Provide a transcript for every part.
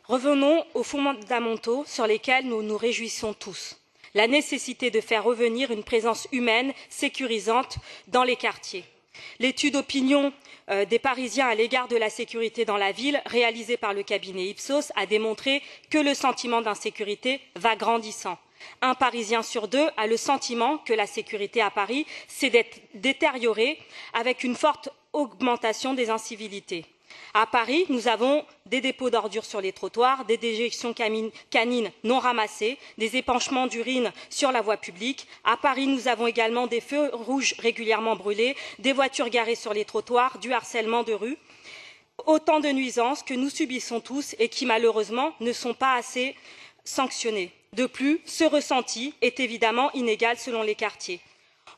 Revenons aux fondamentaux sur lesquels nous nous réjouissons tous. La nécessité de faire revenir une présence humaine sécurisante dans les quartiers. L'étude opinion des Parisiens à l'égard de la sécurité dans la ville, réalisée par le cabinet Ipsos, a démontré que le sentiment d'insécurité va grandissant. Un Parisien sur deux a le sentiment que la sécurité à Paris s'est détériorée avec une forte augmentation des incivilités. À Paris, nous avons des dépôts d'ordures sur les trottoirs, des déjections canines non ramassées, des épanchements d'urine sur la voie publique. À Paris, nous avons également des feux rouges régulièrement brûlés, des voitures garées sur les trottoirs, du harcèlement de rue. Autant de nuisances que nous subissons tous et qui, malheureusement, ne sont pas assez sanctionnées. De plus, ce ressenti est évidemment inégal selon les quartiers.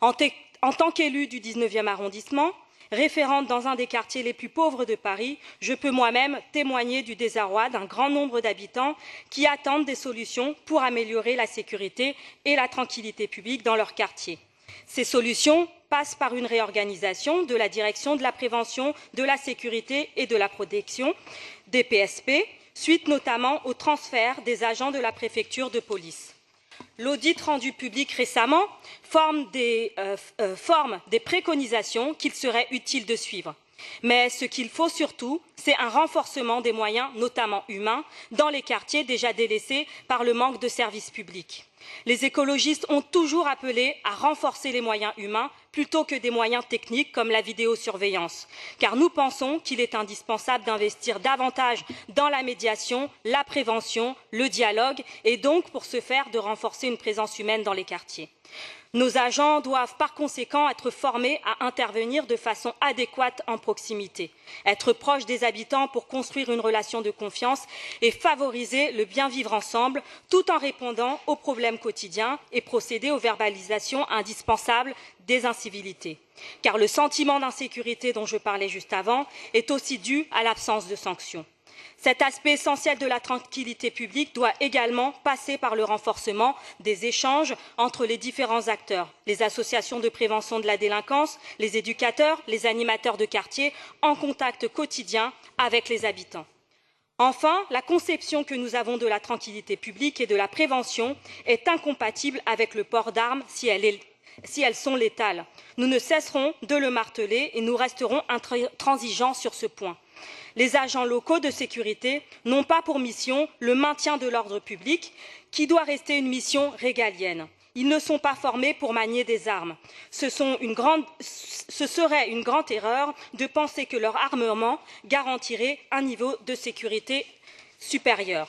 En tant qu'élue du 19e arrondissement, référente dans un des quartiers les plus pauvres de Paris, je peux moi-même témoigner du désarroi d'un grand nombre d'habitants qui attendent des solutions pour améliorer la sécurité et la tranquillité publique dans leur quartier. Ces solutions passent par une réorganisation de la direction de la prévention, de la sécurité et de la protection des PSP, suite notamment au transfert des agents de la préfecture de police. L'audit rendu public récemment forme des préconisations qu'il serait utile de suivre. Mais ce qu'il faut surtout, c'est un renforcement des moyens, notamment humains, dans les quartiers déjà délaissés par le manque de services publics. Les écologistes ont toujours appelé à renforcer les moyens humains plutôt que des moyens techniques comme la vidéosurveillance, car nous pensons qu'il est indispensable d'investir davantage dans la médiation, la prévention, le dialogue et donc, pour ce faire, de renforcer une présence humaine dans les quartiers. Nos agents doivent par conséquent être formés à intervenir de façon adéquate en proximité, être proches des habitants pour construire une relation de confiance et favoriser le bien vivre ensemble, tout en répondant aux problèmes quotidiens et procéder aux verbalisations indispensables des incivilités. Car le sentiment d'insécurité dont je parlais juste avant est aussi dû à l'absence de sanctions. Cet aspect essentiel de la tranquillité publique doit également passer par le renforcement des échanges entre les différents acteurs, les associations de prévention de la délinquance, les éducateurs, les animateurs de quartier, en contact quotidien avec les habitants. Enfin, la conception que nous avons de la tranquillité publique et de la prévention est incompatible avec le port d'armes si elles sont létales. Nous ne cesserons de le marteler et nous resterons intransigeants sur ce point. Les agents locaux de sécurité n'ont pas pour mission le maintien de l'ordre public, qui doit rester une mission régalienne. Ils ne sont pas formés pour manier des armes. Ce serait une grande erreur de penser que leur armement garantirait un niveau de sécurité supérieur.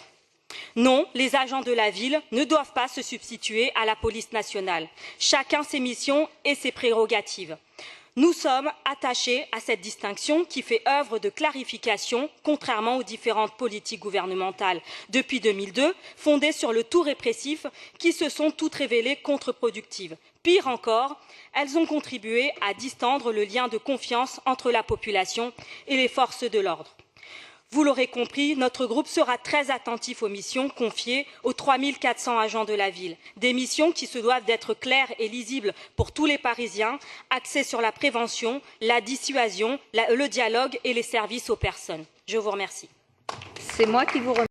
Non, les agents de la ville ne doivent pas se substituer à la police nationale. Chacun ses missions et ses prérogatives. Nous sommes attachés à cette distinction qui fait œuvre de clarification, contrairement aux différentes politiques gouvernementales depuis 2002, fondées sur le tout répressif, qui se sont toutes révélées contre-productives. Pire encore, elles ont contribué à distendre le lien de confiance entre la population et les forces de l'ordre. Vous l'aurez compris, notre groupe sera très attentif aux missions confiées aux 3 400 agents de la ville. Des missions qui se doivent d'être claires et lisibles pour tous les Parisiens, axées sur la prévention, la dissuasion, le dialogue et les services aux personnes. Je vous remercie. C'est moi qui vous remercie.